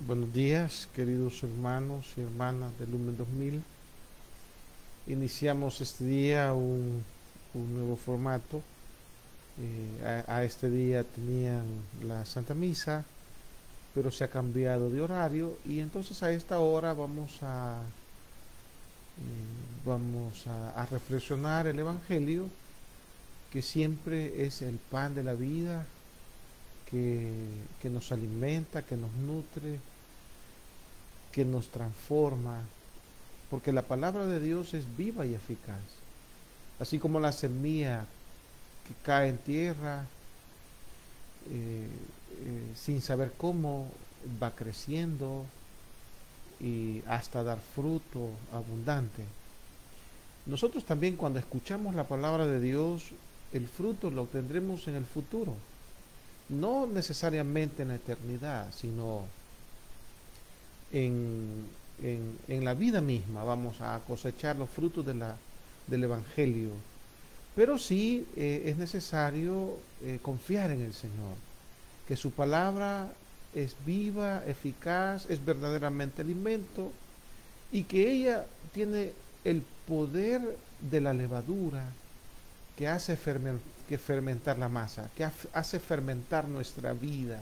Buenos días, queridos hermanos y hermanas de Lumen 2000. Iniciamos este día un nuevo formato. A este día tenían la Santa Misa, pero se ha cambiado de horario y entonces a esta hora vamos a reflexionar el Evangelio, que siempre es el pan de la vida, que, que nos alimenta, que nos nutre, que nos transforma, porque la palabra de Dios es viva y eficaz. Así como la semilla que cae en tierra sin saber cómo, va creciendo y hasta dar fruto abundante. Nosotros también, cuando escuchamos la palabra de Dios, el fruto lo obtendremos en el futuro, no necesariamente en la eternidad, sino en, en la vida misma. Vamos a cosechar los frutos del Evangelio. Pero sí es necesario confiar en el Señor, que su palabra es viva, eficaz, es verdaderamente alimento y que ella tiene el poder de la levadura que hace que fermentar la masa, que hace fermentar nuestra vida,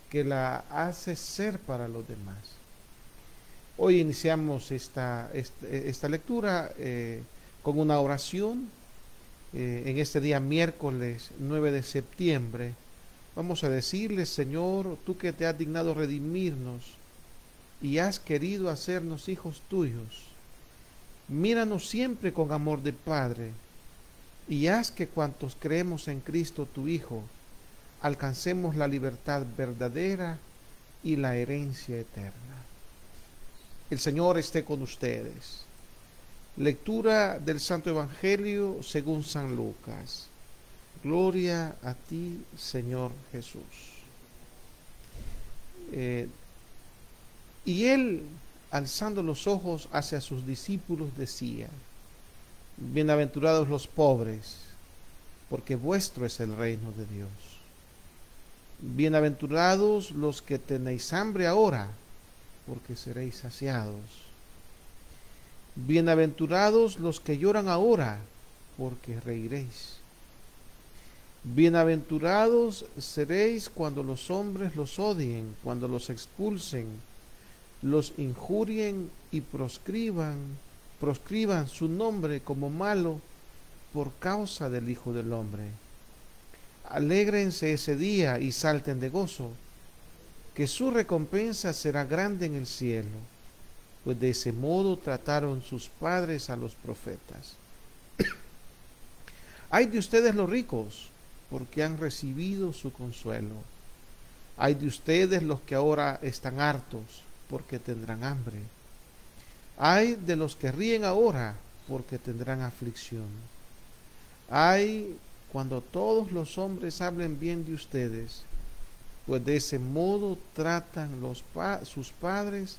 que la hace ser para los demás. Hoy iniciamos esta lectura con una oración. En este día miércoles 9 de septiembre, vamos a decirle: Señor, tú que te has dignado redimirnos y has querido hacernos hijos tuyos, míranos siempre con amor de Padre y haz que cuantos creemos en Cristo tu Hijo, alcancemos la libertad verdadera y la herencia eterna. El Señor esté con ustedes. Lectura del Santo Evangelio según San Lucas. Gloria a ti, Señor Jesús. Y él, alzando los ojos hacia sus discípulos, decía: bienaventurados los pobres, porque vuestro es el reino de Dios. Bienaventurados los que tenéis hambre ahora, porque seréis saciados. Bienaventurados los que lloran ahora, porque reiréis. Bienaventurados seréis cuando los hombres los odien, cuando los expulsen, los injurien y proscriban su nombre como malo por causa del Hijo del Hombre. Alégrense ese día y salten de gozo, que su recompensa será grande en el cielo, pues de ese modo trataron sus padres a los profetas. Ay de ustedes los ricos, porque han recibido su consuelo. Ay de ustedes los que ahora están hartos, porque tendrán hambre. Ay de los que ríen ahora, porque tendrán aflicción. Ay cuando todos los hombres hablen bien de ustedes, pues de ese modo tratan sus padres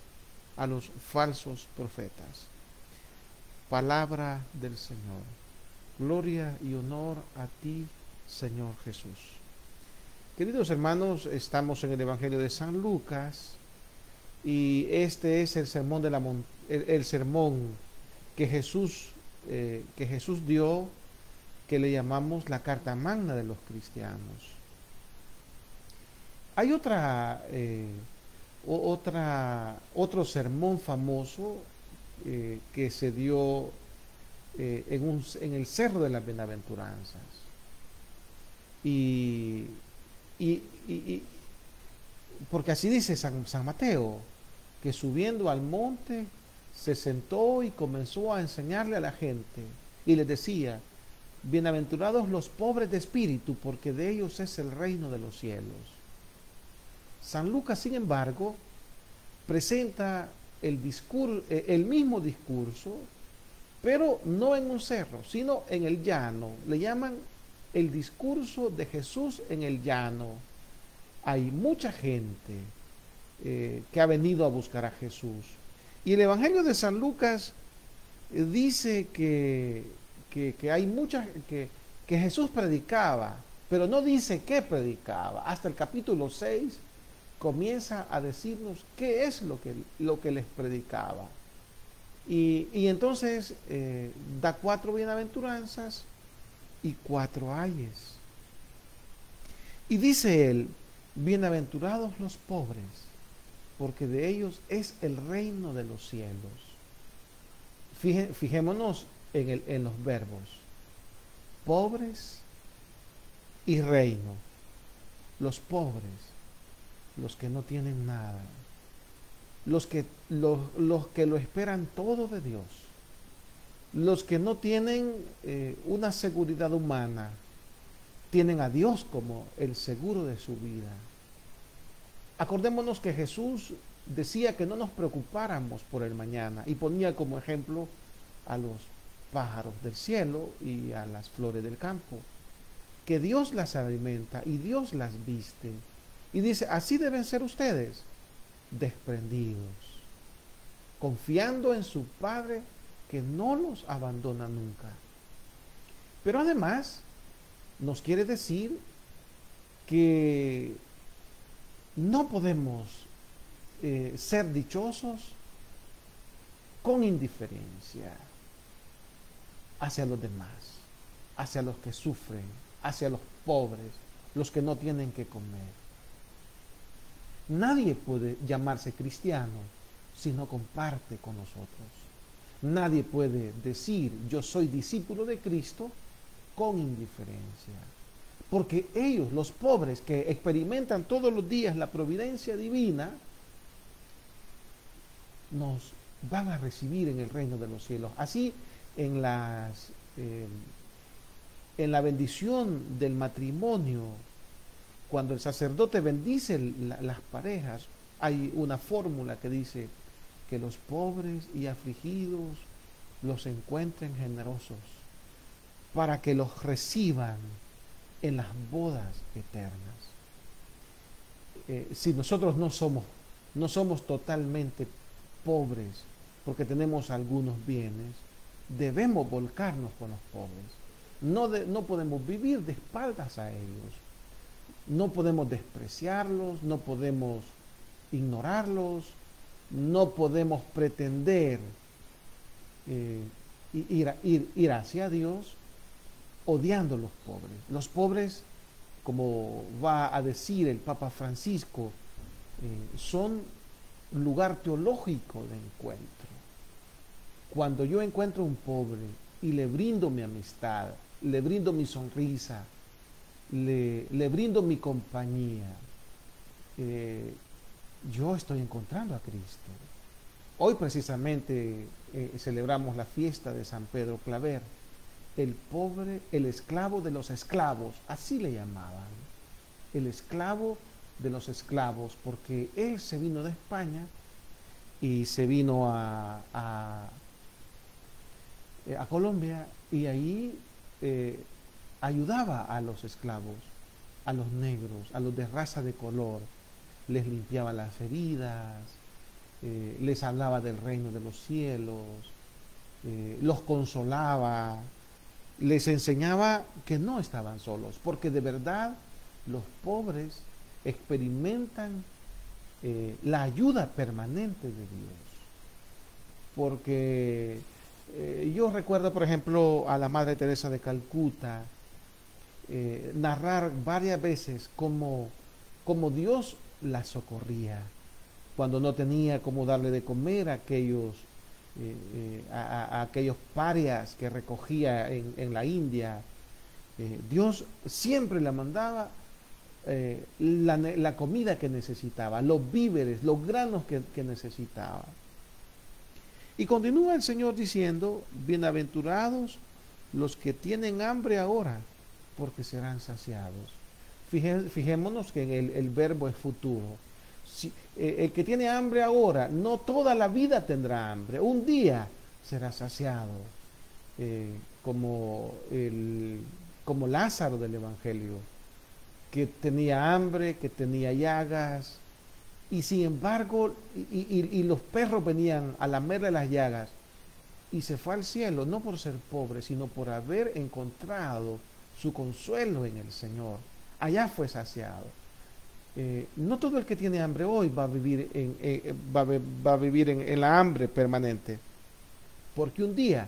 a los falsos profetas. Palabra del Señor. Gloria y honor a ti, Señor Jesús. Queridos hermanos, estamos en el Evangelio de San Lucas y este es el sermón el sermón que Jesús dio, que le llamamos la carta magna de los cristianos. Hay otro sermón famoso que se dio en el Cerro de las Bienaventuranzas. Y, y, y, porque así dice San Mateo, que subiendo al monte se sentó y comenzó a enseñarle a la gente y les decía: bienaventurados los pobres de espíritu, porque de ellos es el reino de los cielos. San Lucas, sin embargo, presenta el mismo discurso, pero no en un cerro, sino en el llano. Le llaman el discurso de Jesús en el llano. Hay mucha gente que ha venido a buscar a Jesús. Y el Evangelio de San Lucas dice que hay que Jesús predicaba, pero no dice qué predicaba. Hasta el capítulo 6 comienza a decirnos qué es lo que les predicaba. Y entonces da 4 bienaventuranzas y 4 ayes. Y dice él, bienaventurados los pobres, porque de ellos es el reino de los cielos. Fijémonos en los verbos, pobres y reino. Los pobres, los que no tienen nada, los que lo esperan todo de Dios, los que no tienen una seguridad humana, tienen a Dios como el seguro de su vida. Acordémonos que Jesús decía que no nos preocupáramos por el mañana y ponía como ejemplo a los pájaros del cielo y a las flores del campo, que Dios las alimenta y Dios las viste. Y dice, así deben ser ustedes, desprendidos, confiando en su Padre que no los abandona nunca. Pero además nos quiere decir que no podemos ser dichosos con indiferencia hacia los demás, hacia los que sufren, hacia los pobres, los que no tienen que comer. Nadie puede llamarse cristiano si no comparte con nosotros. Nadie puede decir yo soy discípulo de Cristo con indiferencia. Porque ellos, los pobres que experimentan todos los días la providencia divina, nos van a recibir en el reino de los cielos. Así en la bendición del matrimonio, cuando el sacerdote bendice las parejas, hay una fórmula que dice que los pobres y afligidos los encuentren generosos para que los reciban en las bodas eternas. Si nosotros no somos totalmente pobres porque tenemos algunos bienes, debemos volcarnos con los pobres. No podemos vivir de espaldas a ellos. No podemos despreciarlos, no podemos ignorarlos, no podemos pretender ir hacia Dios odiando a los pobres. Los pobres, como va a decir el Papa Francisco, son lugar teológico de encuentro. Cuando yo encuentro un pobre y le brindo mi amistad, le brindo mi sonrisa, le brindo mi compañía, yo estoy encontrando a Cristo. Hoy precisamente celebramos la fiesta de San Pedro Claver, el pobre, el esclavo de los esclavos, así le llamaban, el esclavo de los esclavos, porque él se vino de España y se vino a Colombia, y ahí ayudaba a los esclavos, a los negros, a los de raza de color, les limpiaba las heridas, les hablaba del reino de los cielos, los consolaba, les enseñaba que no estaban solos, porque de verdad los pobres experimentan la ayuda permanente de Dios. Porque yo recuerdo, por ejemplo, a la Madre Teresa de Calcuta narrar varias veces cómo Dios la socorría cuando no tenía cómo darle de comer a aquellos parias que recogía en la India. Dios siempre le mandaba la comida que necesitaba, los víveres, los granos que necesitaba. Y continúa el Señor diciendo, bienaventurados los que tienen hambre ahora, porque serán saciados. Fijémonos que el verbo es futuro. El que tiene hambre ahora, no toda la vida tendrá hambre, un día será saciado, como Lázaro del Evangelio, que tenía hambre, que tenía llagas, y sin embargo, y los perros venían a lamerle las llagas, y se fue al cielo, no por ser pobre, sino por haber encontrado su consuelo en el Señor. Allá fue saciado. no todo el que tiene hambre hoy va a vivir va a vivir en la hambre permanente, porque un día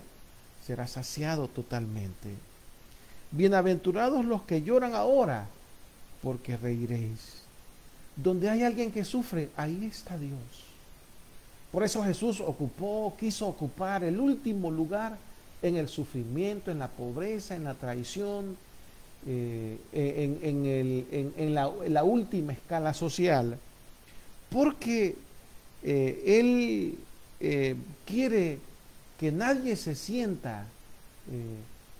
será saciado totalmente. Bienaventurados los que lloran ahora, porque reiréis. Donde hay alguien que sufre, ahí está Dios. Por eso Jesús quiso ocupar el último lugar en el sufrimiento, en la pobreza, en la traición, en la última escala social, porque Él quiere que nadie se sienta,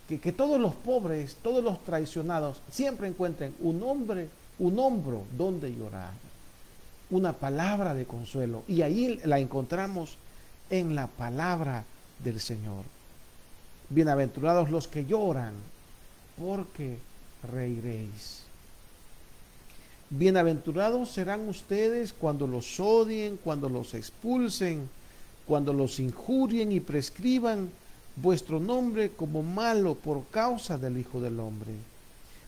que todos los pobres, todos los traicionados, siempre encuentren un hombro donde llorar, una palabra de consuelo. Y ahí la encontramos en la palabra del Señor. Bienaventurados los que lloran, porque reiréis. Bienaventurados serán ustedes cuando los odien, cuando los expulsen, cuando los injurien y prescriban vuestro nombre como malo por causa del Hijo del Hombre.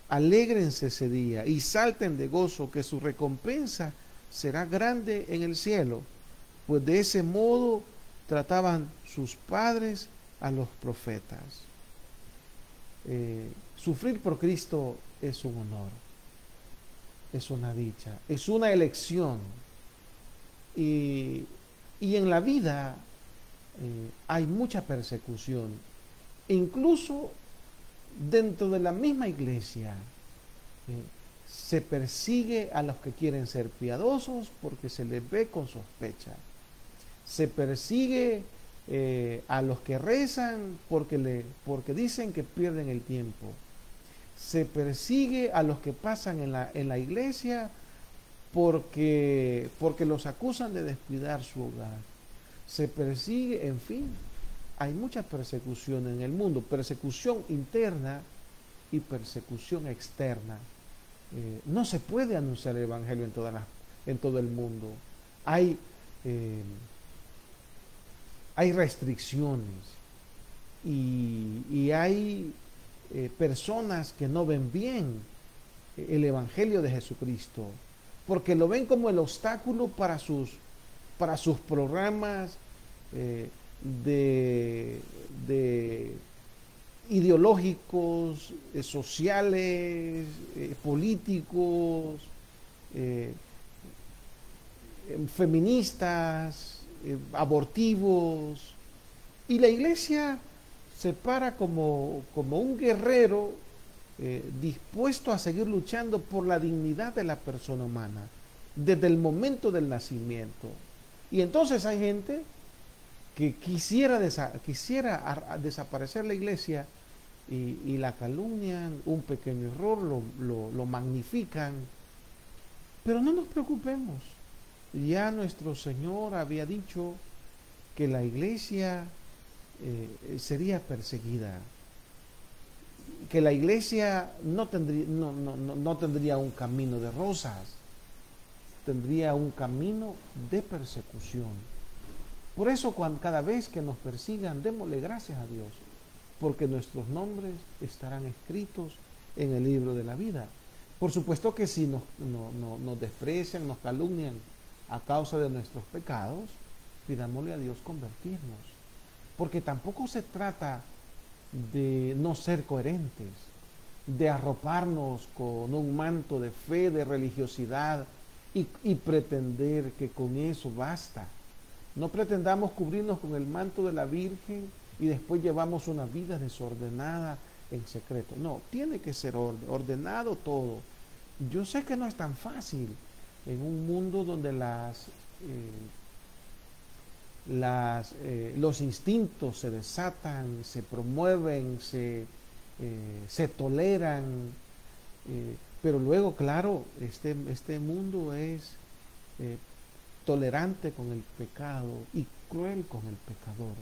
Alégrense ese día y salten de gozo, que su recompensa será grande en el cielo, pues de ese modo trataban sus padres a los profetas. Sufrir por Cristo es un honor, es una dicha, es una elección. Y en la vida hay mucha persecución, incluso dentro de la misma iglesia. Se persigue a los que quieren ser piadosos porque se les ve con sospecha. Se persigue a los que rezan porque dicen que pierden el tiempo. Se persigue a los que pasan en la iglesia porque los acusan de descuidar su hogar. Se persigue, en fin, hay mucha persecución en el mundo, persecución interna y persecución externa. No se puede anunciar el Evangelio en todo el mundo. Hay restricciones y hay personas que no ven bien el Evangelio de Jesucristo, porque lo ven como el obstáculo para sus programas de ideológicos, sociales, políticos, feministas, abortivos. Y la iglesia se para como un guerrero dispuesto a seguir luchando por la dignidad de la persona humana desde el momento del nacimiento. Y entonces hay gente que quisiera desaparecer la iglesia y la calumnian, un pequeño error lo magnifican. Pero no nos preocupemos, ya nuestro Señor había dicho que la iglesia sería perseguida, que la iglesia no tendría un camino de rosas, tendría un camino de persecución. Por eso cada vez que nos persigan, démosle gracias a Dios, porque nuestros nombres estarán escritos en el libro de la vida. Por supuesto que si nos desprecian, nos calumnian a causa de nuestros pecados, pidámosle a Dios convertirnos, porque tampoco se trata de no ser coherentes, de arroparnos con un manto de fe, de religiosidad y pretender que con eso basta. No pretendamos cubrirnos con el manto de la Virgen y después llevamos una vida desordenada en secreto. No, tiene que ser ordenado todo. Yo sé que no es tan fácil en un mundo donde los instintos se desatan, se promueven, se toleran, pero luego, claro, este mundo es tolerante con el pecado y cruel con el pecador.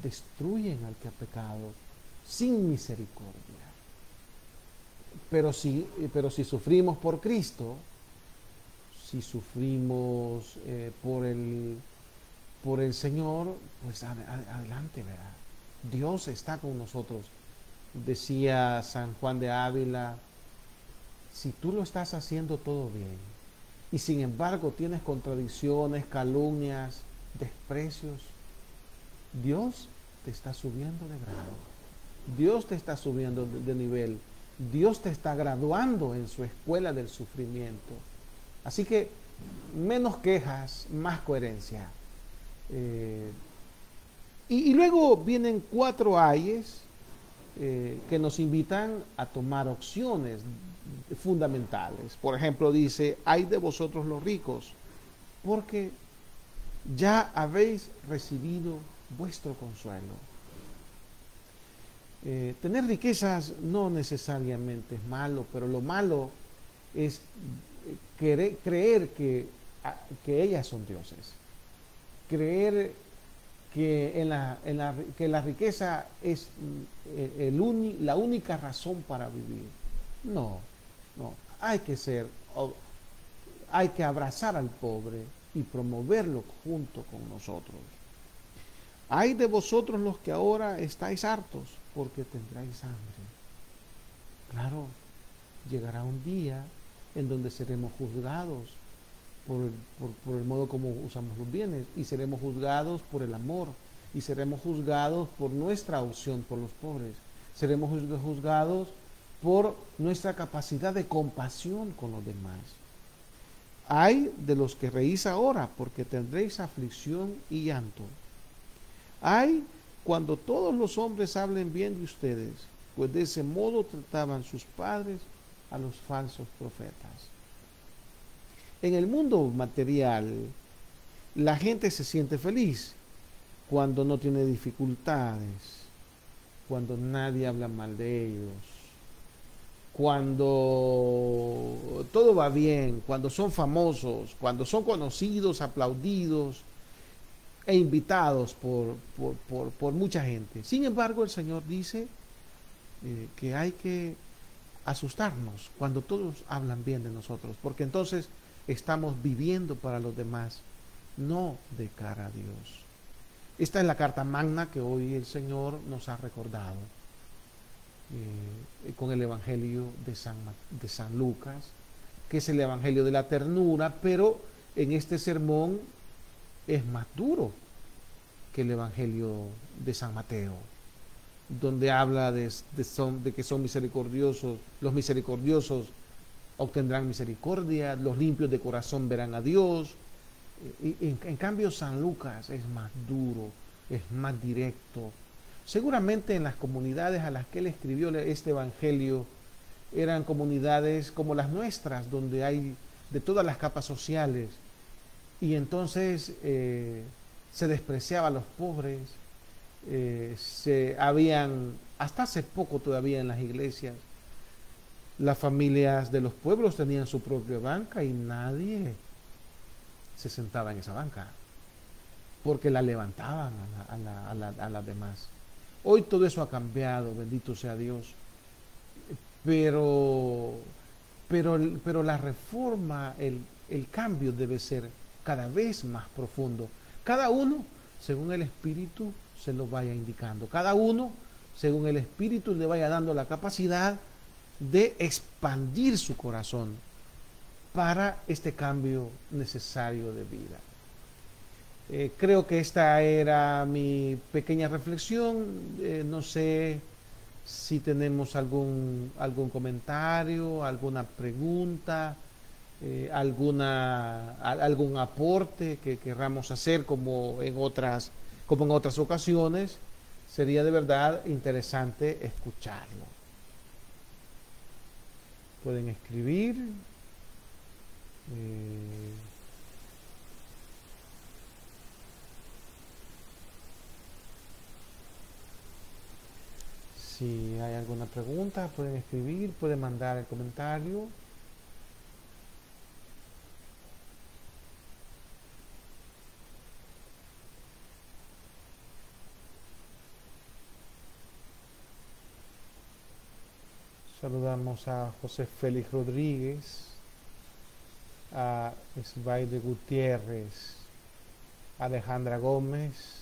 Destruyen al que ha pecado sin misericordia. Pero si sufrimos por Cristo, si sufrimos por el Señor, pues adelante, ¿verdad? Dios está con nosotros. Decía San Juan de Ávila, si tú lo estás haciendo todo bien, y sin embargo tienes contradicciones, calumnias, desprecios, Dios te está subiendo de grado. Dios te está subiendo de nivel. Dios te está graduando en su escuela del sufrimiento. Así que menos quejas, más coherencia. Y luego vienen 4 ayes que nos invitan a tomar opciones fundamentales. Por ejemplo, dice, ay de vosotros los ricos, porque ya habéis recibido vuestro consuelo. Tener riquezas no necesariamente es malo, pero lo malo es creer que ellas son dioses. Creer que la riqueza es la única razón para vivir. No, hay que abrazar al pobre y promoverlo junto con nosotros. Hay de vosotros los que ahora estáis hartos, porque tendráis hambre. Claro, llegará un día en donde seremos juzgados por el modo como usamos los bienes, y seremos juzgados por el amor, y seremos juzgados por nuestra opción por los pobres, seremos juzgados por nuestra capacidad de compasión con los demás. Ay de los que reís ahora, porque tendréis aflicción y llanto. Ay cuando todos los hombres hablen bien de ustedes, pues de ese modo trataban sus padres a los falsos profetas. En el mundo material, la gente se siente feliz cuando no tiene dificultades, cuando nadie habla mal de ellos, cuando todo va bien, cuando son famosos, cuando son conocidos, aplaudidos e invitados por mucha gente. Sin embargo, el Señor dice que hay que asustarnos cuando todos hablan bien de nosotros, porque entonces estamos viviendo para los demás, no de cara a Dios. Esta es la carta magna que hoy el Señor nos ha recordado con el Evangelio de San Lucas, que es el Evangelio de la ternura, pero en este sermón es más duro que el Evangelio de San Mateo, donde habla de que son misericordiosos, los misericordiosos obtendrán misericordia, los limpios de corazón verán a Dios. En cambio, San Lucas es más duro, es más directo. Seguramente en las comunidades a las que él escribió este Evangelio eran comunidades como las nuestras, donde hay de todas las capas sociales, y entonces se despreciaba a los pobres, hasta hace poco todavía en las iglesias, las familias de los pueblos tenían su propia banca y nadie se sentaba en esa banca porque la levantaban a las demás. Hoy todo eso ha cambiado, bendito sea Dios, pero la reforma, el cambio debe ser cada vez más profundo. Cada uno según el Espíritu se lo vaya indicando, cada uno según el Espíritu le vaya dando la capacidad de expandir su corazón para este cambio necesario de vida. Creo que esta era mi pequeña reflexión. No sé si tenemos algún comentario, alguna pregunta, algún aporte que querramos hacer como en otras ocasiones. Sería de verdad interesante escucharlo. Pueden escribir. Si hay alguna pregunta, pueden escribir, pueden mandar el comentario. Saludamos a José Félix Rodríguez, a Esbaide Gutiérrez, a Alejandra Gómez,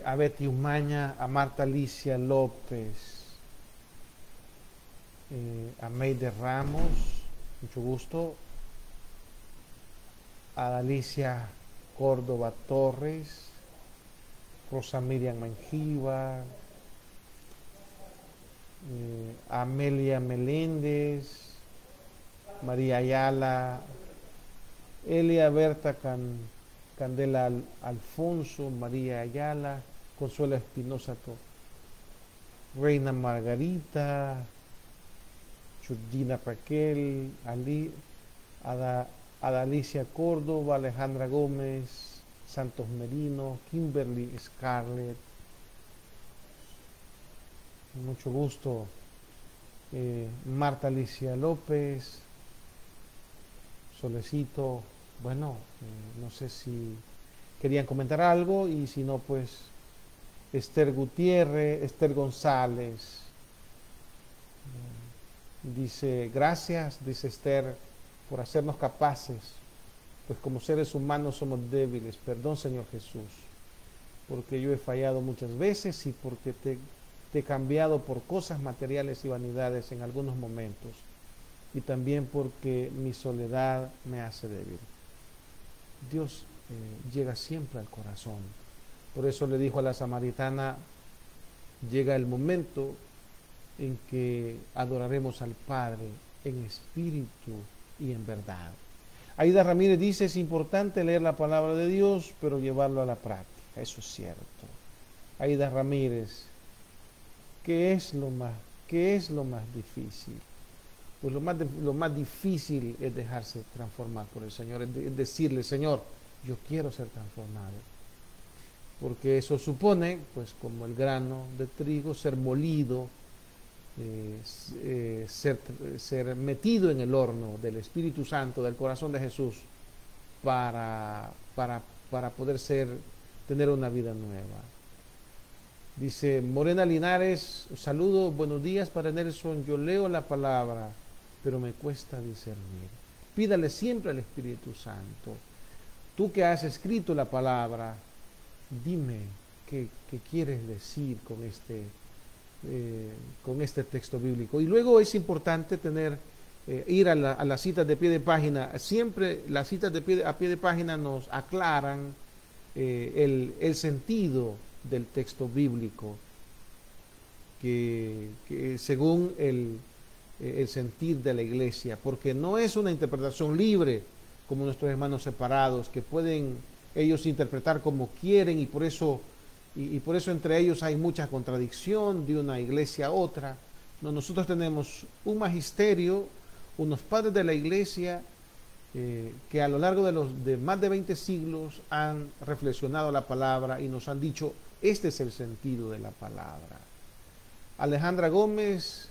a Betty Umaña, a Marta Alicia López, a Meide Ramos, Mucho gusto. Adalicia Córdoba Torres, Rosa Miriam Manjiva, Amelia Meléndez, María Ayala, Elia Berta Candela Alfonso, María Ayala, Consuelo Espinosa, Reina Margarita, Churdina Raquel, Adalicia Córdoba, Alejandra Gómez, Santos Merino, Kimberly Scarlett. Mucho gusto. Marta Alicia López, Solecito. Bueno, no sé si querían comentar algo, y si no, pues Esther Gutiérrez, Esther González. Dice, gracias, dice Esther, por hacernos capaces, pues como seres humanos somos débiles. Perdón, Señor Jesús, porque yo he fallado muchas veces y porque te he cambiado por cosas materiales y vanidades en algunos momentos, y también porque mi soledad me hace débil. Dios llega siempre al corazón. Por eso le dijo a la samaritana, llega el momento en que adoraremos al Padre en espíritu y en verdad. Aida Ramírez dice, es importante leer la palabra de Dios, pero llevarlo a la práctica. Eso es cierto. Aida Ramírez, ¿qué es lo más difícil? Pues lo más difícil es dejarse transformar por el Señor, es decirle, Señor, yo quiero ser transformado. Porque eso supone, pues como el grano de trigo, ser molido, ser metido en el horno del Espíritu Santo, del corazón de Jesús, para poder tener una vida nueva. Dice Morena Linares, saludos, buenos días para Nelson, yo leo la palabra, pero me cuesta discernir. Pídale siempre al Espíritu Santo. Tú que has escrito la palabra, dime qué quieres decir con este texto bíblico. Y luego es importante ir a las citas de pie de página. Siempre las citas a pie de página nos aclaran el sentido del texto bíblico, que según el sentir de la iglesia, porque no es una interpretación libre como nuestros hermanos separados, que pueden ellos interpretar como quieren, y por eso entre ellos hay mucha contradicción de una iglesia a otra. No, nosotros tenemos un magisterio, unos padres de la iglesia que a lo largo de más de 20 siglos han reflexionado la palabra y nos han dicho, este es el sentido de la palabra. Alejandra Gómez,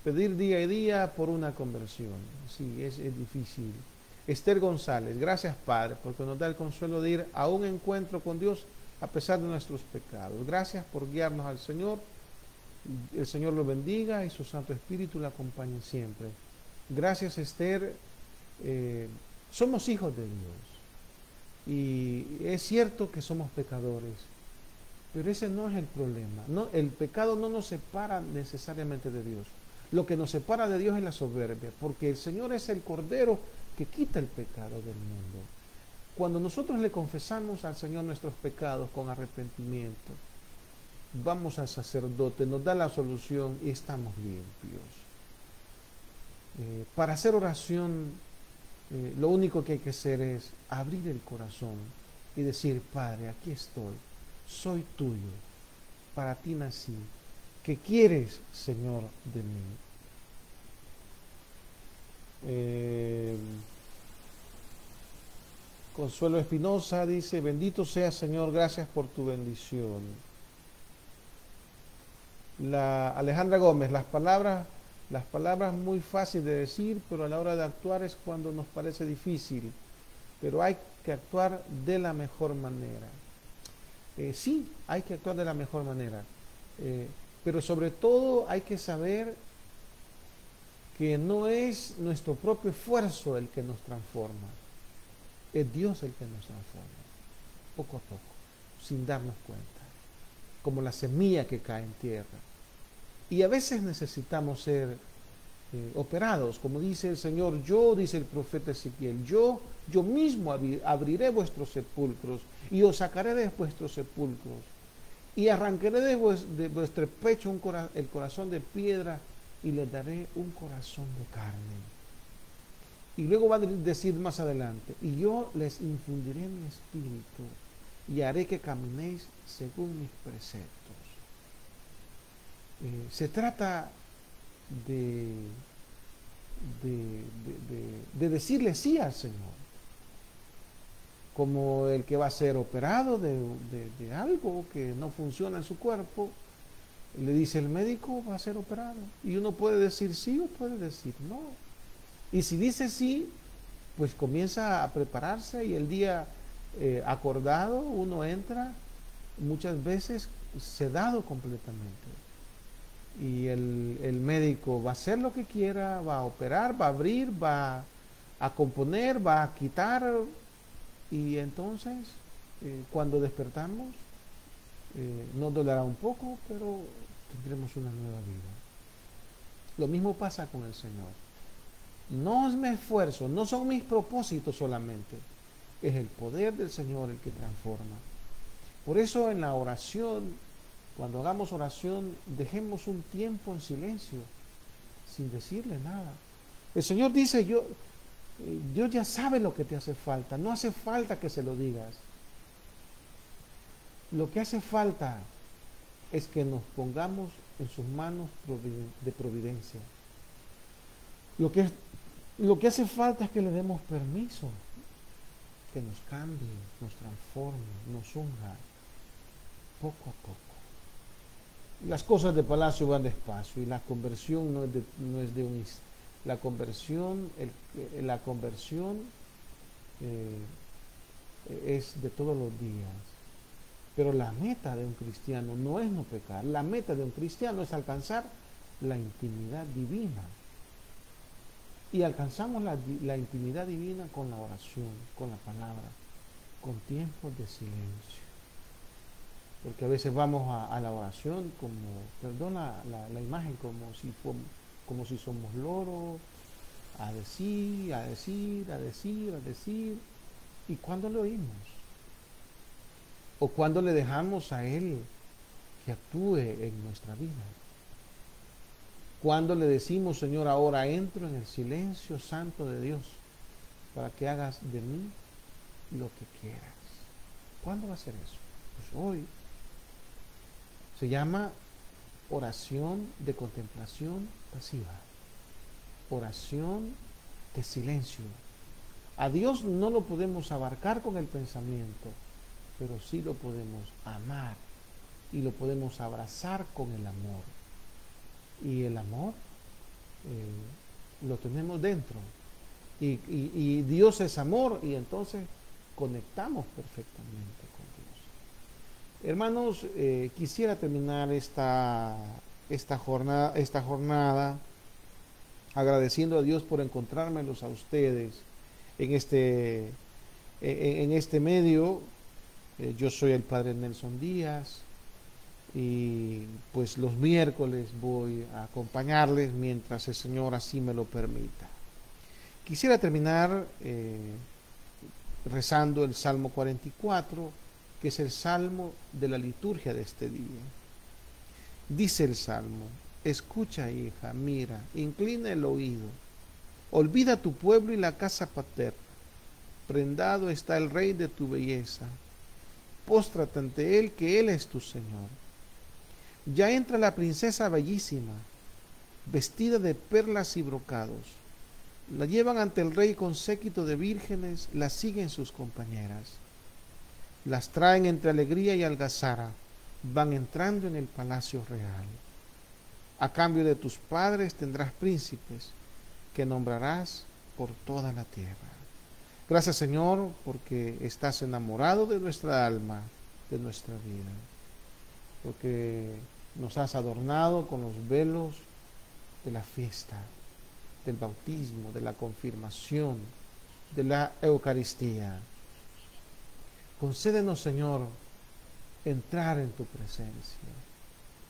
pedir día y día por una conversión. Sí, es difícil. Esther González, gracias Padre, porque nos da el consuelo de ir a un encuentro con Dios a pesar de nuestros pecados. Gracias por guiarnos al Señor. El Señor lo bendiga y su Santo Espíritu la acompañe siempre. Gracias Esther. Somos hijos de Dios. Y es cierto que somos pecadores, pero ese no es el problema. No, el pecado no nos separa necesariamente de Dios. Lo que nos separa de Dios es la soberbia, porque el Señor es el Cordero que quita el pecado del mundo. Cuando nosotros le confesamos al Señor nuestros pecados con arrepentimiento, vamos al sacerdote, nos da la solución y estamos limpios. Para hacer oración, lo único que hay que hacer es abrir el corazón y decir, Padre, aquí estoy, soy tuyo, para ti nací. ¿Qué quieres, Señor, de mí? Consuelo Espinosa dice, bendito sea Señor, gracias por tu bendición. Alejandra Gómez, las palabras muy fácil de decir, pero a la hora de actuar es cuando nos parece difícil, pero hay que actuar de la mejor manera. Sí, hay que actuar de la mejor manera, pero sobre todo hay que saber que no es nuestro propio esfuerzo el que nos transforma, es Dios el que nos transforma, poco a poco, sin darnos cuenta, como la semilla que cae en tierra. Y a veces necesitamos ser operados, como dice el Señor, yo, dice el profeta Ezequiel, yo mismo abriré vuestros sepulcros y os sacaré de vuestros sepulcros y arrancaré de vuestro pecho el corazón de piedra y les daré un corazón de carne. Y luego va a decir más adelante, y yo les infundiré mi espíritu y haré que caminéis según mis preceptos. Se trata de, de decirle sí al Señor, como el que va a ser operado de algo que no funciona en su cuerpo. Le dice el médico, va a ser operado. Y uno puede decir sí o puede decir no. Y si dice sí, pues comienza a prepararse y el día acordado uno entra muchas veces sedado completamente. Y el médico va a hacer lo que quiera, va a operar, va a abrir, va a componer, va a quitar. Y entonces, cuando despertamos, nos dolerá un poco, pero tendremos una nueva vida. Lo mismo pasa con el Señor. No es mi esfuerzo, no son mis propósitos solamente, es el poder del Señor el que transforma. Por eso en la oración, cuando hagamos oración, dejemos un tiempo en silencio, sin decirle nada. El Señor dice, Dios ya sabe lo que te hace falta, no hace falta que se lo digas. Lo que hace falta es que nos pongamos en sus manos de providencia. Lo que hace falta es que le demos permiso, que nos cambie, nos transforme, nos unja, poco a poco. Las cosas de palacio van despacio y la conversión no es de un... La conversión es de todos los días. Pero la meta de un cristiano no es no pecar. La meta de un cristiano es alcanzar la intimidad divina. Y alcanzamos la intimidad divina con la oración, con la palabra, con tiempos de silencio. Porque a veces vamos a la oración como, perdona la imagen, como si somos loros, a decir, a decir, a decir, a decir. ¿Y cuándo lo oímos? ¿O cuándo le dejamos a Él que actúe en nuestra vida? Cuando le decimos, Señor, ahora entro en el silencio santo de Dios para que hagas de mí lo que quieras. ¿Cuándo va a ser eso? Pues hoy. Se llama oración de contemplación pasiva. Oración de silencio. A Dios no lo podemos abarcar con el pensamiento, pero sí lo podemos amar y lo podemos abrazar con el amor. Y el amor lo tenemos dentro. Y Dios es amor y entonces conectamos perfectamente con Dios. Hermanos, quisiera terminar esta jornada agradeciendo a Dios por encontrármelos a ustedes en este medio. Yo soy el Padre Nelson Díaz y pues los miércoles voy a acompañarles mientras el Señor así me lo permita. Quisiera terminar rezando el Salmo 44, que es el salmo de la liturgia de este día. Dice el Salmo: escucha, hija, mira, inclina el oído, olvida tu pueblo y la casa paterna, prendado está el rey de tu belleza, póstrate ante él, que él es tu Señor. Ya entra la princesa bellísima, vestida de perlas y brocados. La llevan ante el rey con séquito de vírgenes, la siguen sus compañeras. Las traen entre alegría y algazara, van entrando en el palacio real. A cambio de tus padres tendrás príncipes, que nombrarás por toda la tierra. Gracias, Señor, porque estás enamorado de nuestra alma, de nuestra vida, porque nos has adornado con los velos de la fiesta, del bautismo, de la confirmación, de la Eucaristía. Concédenos, Señor, entrar en tu presencia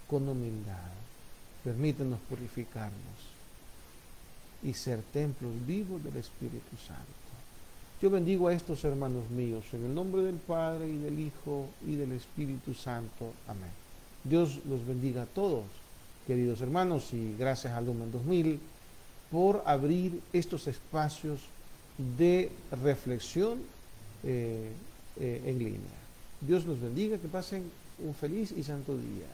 con humildad. Permítenos purificarnos. y ser templos vivos del Espíritu Santo. Yo bendigo a estos hermanos míos en el nombre del Padre y del Hijo y del Espíritu Santo. Amén. Dios los bendiga a todos, queridos hermanos, y gracias a Lumen 2000 por abrir estos espacios de reflexión en línea. Dios los bendiga, que pasen un feliz y santo día.